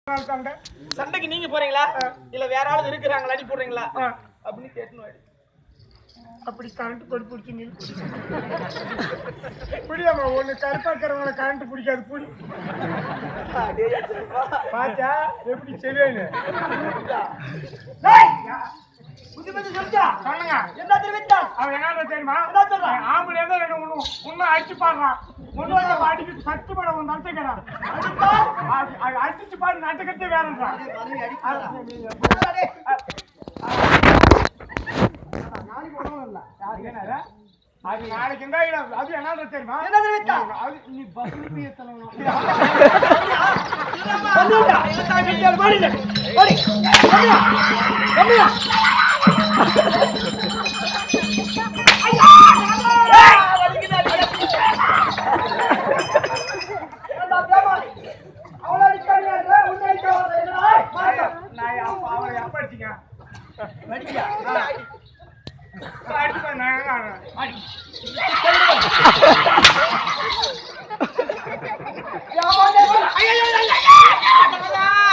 சண்டைக்கு நீங்க போறீங்களா இல்ல வேற ஆளு இருக்கிறாங்களா அடி போடுறீங்களா அப்படின்னு கேட்டணும். அப்படி கரண்ட் கொடி பிடிச்சி புரியாம ஒண்ணு கருப்பாக்கிறவங்களை கரண்ட் பிடிக்காது புடி பாத்தா எப்படி சரியானு சொல்லுங்க என்ன தெரிவித்தா அவன் என்ன தெரியுமா ஆம்பளை உன்னும் அடிச்சு பாடுறான் ஒண்ணு அடிக்கு சத்து படம் வந்து நட்டுக்கிறான் அடிச்சு பாடு நட்டுக்கத்தே வேறன்றான் அது நாளைக்கு இருந்தா அது என்ன தெரியுமா அது நீ பஸ்ல அவளை எப்ப அடிச்சீங்க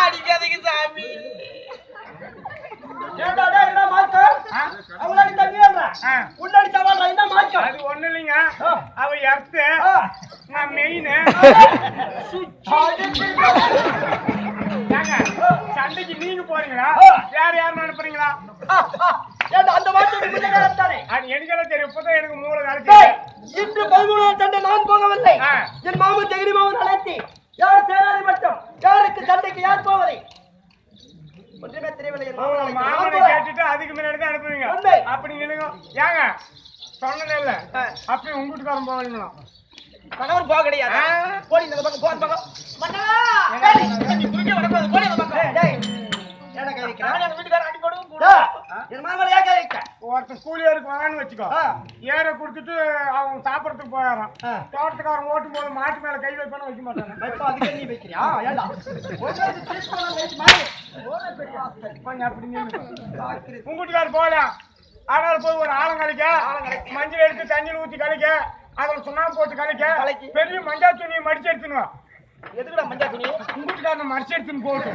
அடிக்காதீங்க சாமி. அது ஒண்ணு இல்லைங்க அவ எர்த்து நான் மெயின் சண்டைக்கு நீங்க போறீங்களா வேற யாரும் அனுப்புறீங்களா அந்த வார்த்தை எனக்கெல்லாம் தெரியும் இப்பதான் எனக்கு மூளை வேலை இன்று 13 சண்டை நான் போகவில்லை. என் மாமன் ஜெகரி மாமன் அழைத்தி யார் சேனாதி மட்டும் யாருக்கு சண்டைக்கு யார் போவதை ஒன்றுமே தெரியவில்லை. மாமனை கேட்டுட்டு அதுக்கு முன்னாடி தான் அனுப்புவீங்க அப்படி நினைங்க ஏங்க சொன்னதே இல்ல அப்படி உங்க வீட்டுக்காரன் போவீங்களா கணவர் போக கிடையாது. போடி இந்த பக்கம் போன் பக்கம் மன்னவா நீ குறுக்கே வரக்கூடாது. போடி அந்த பக்கம் டேய் ஏடா கை வைக்க நான் எங்க வீட்டுக்காரன் அடி போடுவும் கூட என் மாமன் ஏன் கை வைக்க ஒருத்தன் கூலி ஏருக்கு வாங்கன்னு வச்சுக்கோ ஏற கொடுத்துட்டு அவங்க சாப்பிடறதுக்கு போயிடறான் தோட்டத்துக்காரன் ஓட்டும் போது மாட்டு மேல கை வைப்பானு வைக்க மாட்டாங்க அதுக்கு நீ வைக்கிறியா ஏடா உங்க வீட்டுக்காரர் போகலாம் அதனால போய் ஒரு ஆலங்கலைக்க மஞ்சள் எடுத்து தண்ணியில் ஊற்றி கலைக்க அதில் சுண்ணாம்பு போட்டு கலைக்க பெரிய மஞ்சள் துணியை மடிச்சு எடுத்துனுவா. எதுக்குடா மஞ்சள் துணி உங்க வீட்டுக்காரன் மடிச்சு எடுத்துன்னு போட்டு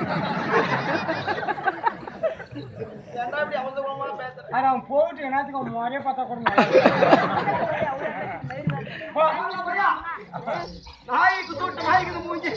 அவன் போட்டு என்னத்துக்கு அவன் மாதிரியே பார்த்தா கூட நாய்க்கு தூட்டு நாய்க்கு மூஞ்சி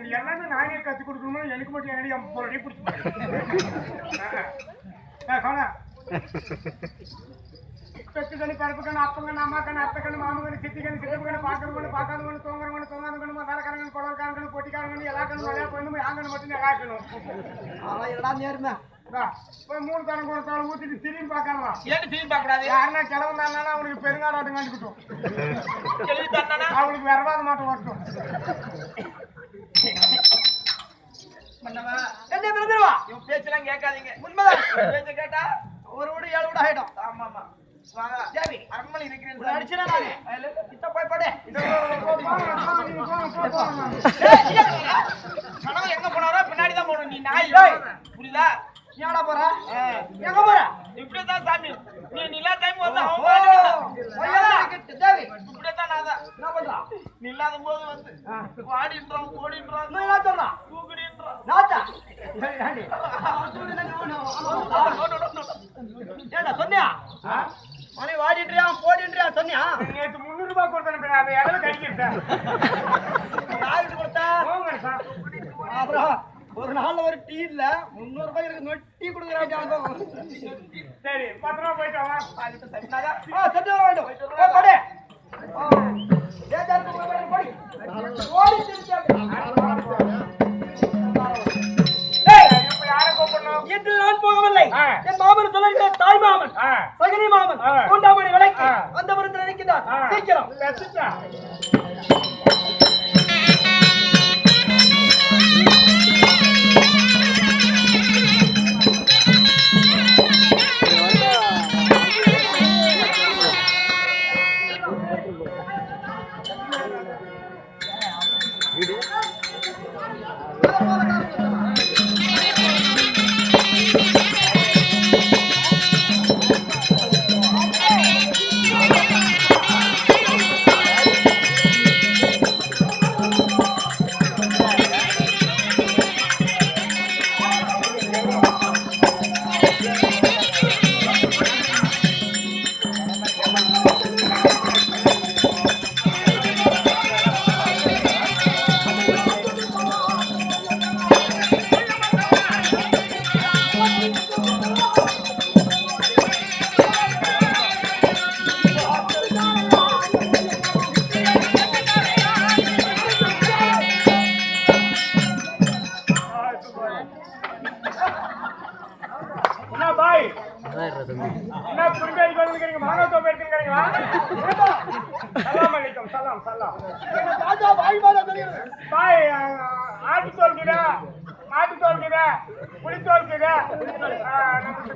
எல்லாமே நானே கத்து கொடுக்கணும் எனக்கு மட்டும் என்னடி பெத்து கணி கருப்பு கண்ணு அப்பங்கன்னு அம்மா கண்ணு அத்தை கண்ணு மாம கண்ணு சித்தி கண்ணு சித்தப்பு கண்ணு பாக்கணும் பார்க்கணும் தூங்குறவங்க தூங்காத கண்ணு வேலைக்காரங்க குடல்காரங்க பொட்டிக்காரங்க எல்லா கண்ணு விளையா போய் ஆங்கன்னு மட்டும் இறக்கணும். போய் 3 தரம் ஒரு தரம் ஊத்திட்டு திரும்பி பார்க்கணுமா ஏன் திரும்பி பார்க்க கூடாது யாருன்னா கிளம்புனாங்கன்னா அவனுக்கு பெருங்காராட்டம் கண்டுக்கிட்டோம் அவனுக்கு வரவாத மாட்டம் வரட்டும். என்ன பிறந்துருவா இவன் பேச்செல்லாம் கேட்காதீங்க உண்மைதான் பேச்ச கேட்டா ஒரு வீடு 7 வீடு ஆயிடும். ஆமா ஆமா வாங்க தேவி அரண்மனை இருக்கிறேன் அடிச்சுனா நானே கிட்ட போய் படு கணவன் எங்க போனாரோ பின்னாடி தான் போகணும். நீ நாய் புரியுதா ஏடா போற எங்க போற இப்படிதான் சாமி நீ நிலா டைம் வந்து தேவி இப்படிதான் நான் தான் என்ன பண்றா நீ இல்லாத போது வந்து வாடின்றான் ஓடின்றான் என்ன சொல்றான் தூக்குடின்றான் நாத்தா ஏடா சொன்னியா மணி வாடிட்டுறியா கோடின்றியா சொன்னியா? நேற்று 300 ரூபாய் கொடுத்தேன், அதை இடையில கழிக்கிட்டேன். யாருக்கு கொடுத்தா? போங்க சார். அப்புறம் ஒரு நாள்ல ஒரு டீ இல்ல 300 ரூபாய் இருக்கு, நொட்டி கொடுக்குறாங்க. சரி, பத்திரமா போயிட்டு வாங்க. செட்டு வர வேண்டும். போடு. இன்று நான் போகவில்லை. என் மாமன் சொல்ல தாய் மாமன் சகனி மாமன் கொண்டாமணி விலைக்கு அந்த மருந்து நினைக்கிறார். சீக்கிரம்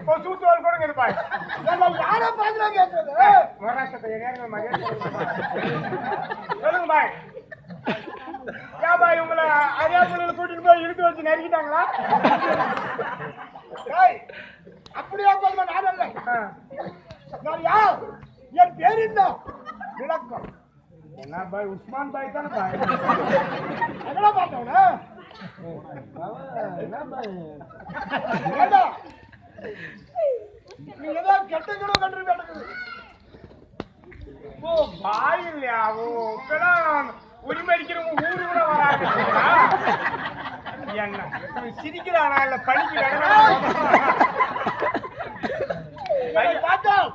கொசு தோல் கொடுங்க பாய். யாரோ பாக்குறாங்க சொல்லுங்க பாய். ஏன் பாய் உங்களை அரியாபுரியில் கூட்டிட்டு போய் இழுத்து வச்சு நறுக்கிட்டாங்களா? அப்படியா சொல்ல நான் அல்ல. நான் யார்? என் பேர் என்ன? விளக்கம். என்ன பாய்? உஸ்மான் பாய் தானே பாய். என்னடா பார்த்தவன? நீ ஏதோ கெட்ட கிடம் கண்டு ஓ பாய் இல்லையா? ஓ இப்பெல்லாம் உரிமை அடிக்கிறவங்க ஊரு கூட வராங்க. என்ன சிரிக்கிறானா இல்ல படிக்கிறானா? பார்த்தோம்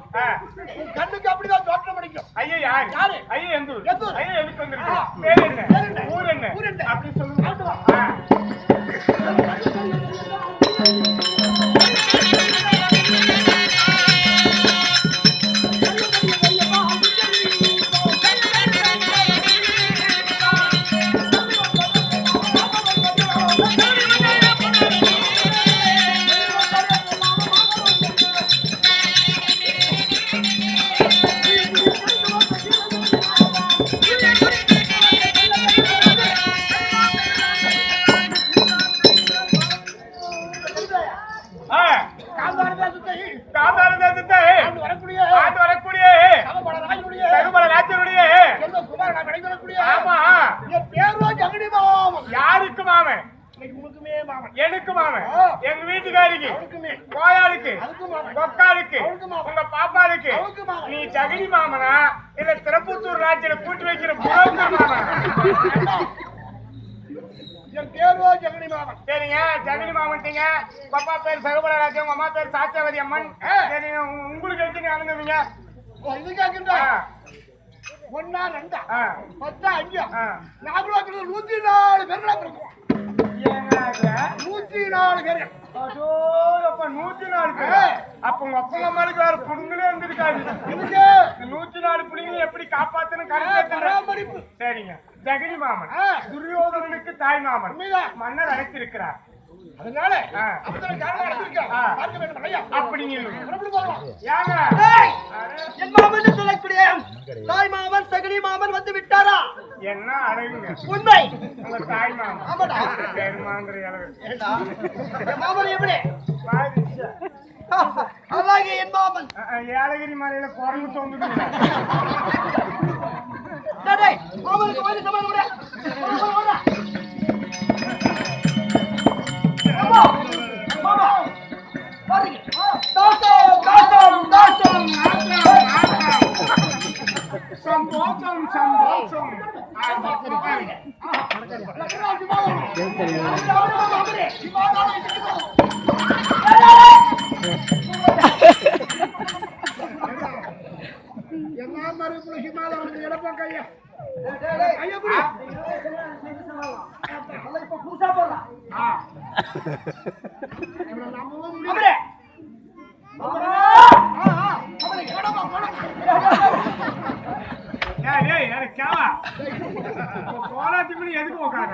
கண்ணுக்கு அப்படிதான் தோற்றம் அடிக்கும். ஐயா யாரு? ஐயா எந்த ஊர்? ஐயா எதுக்கு வந்திருக்கு? பேர் என்ன? ஊர் என்ன? அப்படி சொல்லுங்க. யாருக்கு மாமன்? எனக்கு மாமன். எங்க வீட்டுக்காரிக்கு, கோயாளுக்கு, கொக்காளுக்கு, உங்க பாப்பாளுக்கு. நீ ஜெகனி மாமனா இல்ல திருப்பத்தூர் ராஜ்யில கூட்டி வைக்கிற புரோக்கர் மாமனா? என் பேரோ ஜெகனி மாமன். சரிங்க, ஜெகனி மாமன்ட்டீங்க. பாப்பா பேர் சகபல ராஜா, உங்க அம்மா பேர் சாத்தியாவதி அம்மன். சரி, உங்களுக்கு எடுத்துங்க அணுங்குவீங்க. இது கேட்கின்ற ஒன்னா ரெண்டா 10 5 நாகலோகத்துல 104 பேர் இருக்கும். 104 பேர். அதோ அப்ப 104 பேர். அப்ப உங்க அப்பா அம்மாளுக்கு வேற புடுங்களே இருந்திருக்காது. இதுக்கு 104 புடுங்களே எப்படி காப்பாத்தணும் பராமரிப்பு. சரிங்க, ஜெகனி மாமன் துரியோதனனுக்கு தாய் மாமன் மன்னர் அழைத்திருக்கிறார். அதனால பார்க்க வேண்டும் ஐயா. அப்படி என் மாமன் சொல்லக்கூடிய தாய் மாமன் சகனி மாமன் வந்து விட்டாரா? என்ன அழகுங்க உண்மை. உங்க தாய் மாமன். ஆமாடா. மாமன் எப்படி? அழகு என் மாமன். ஏலகிரி மலையில குரங்கு தோங்குது. மாமனுக்கு வந்து சமாளம் முடியாது. மாமா பாருங்க. தாத்தா தாத்தா தாத்தா சந்தோஷம் சந்தோஷம். என்ன மறுபடியும் ஹிமாலயம் இடப்பா கையா இப்ப புதுசா போடுறான் எதுக்கு உட்கார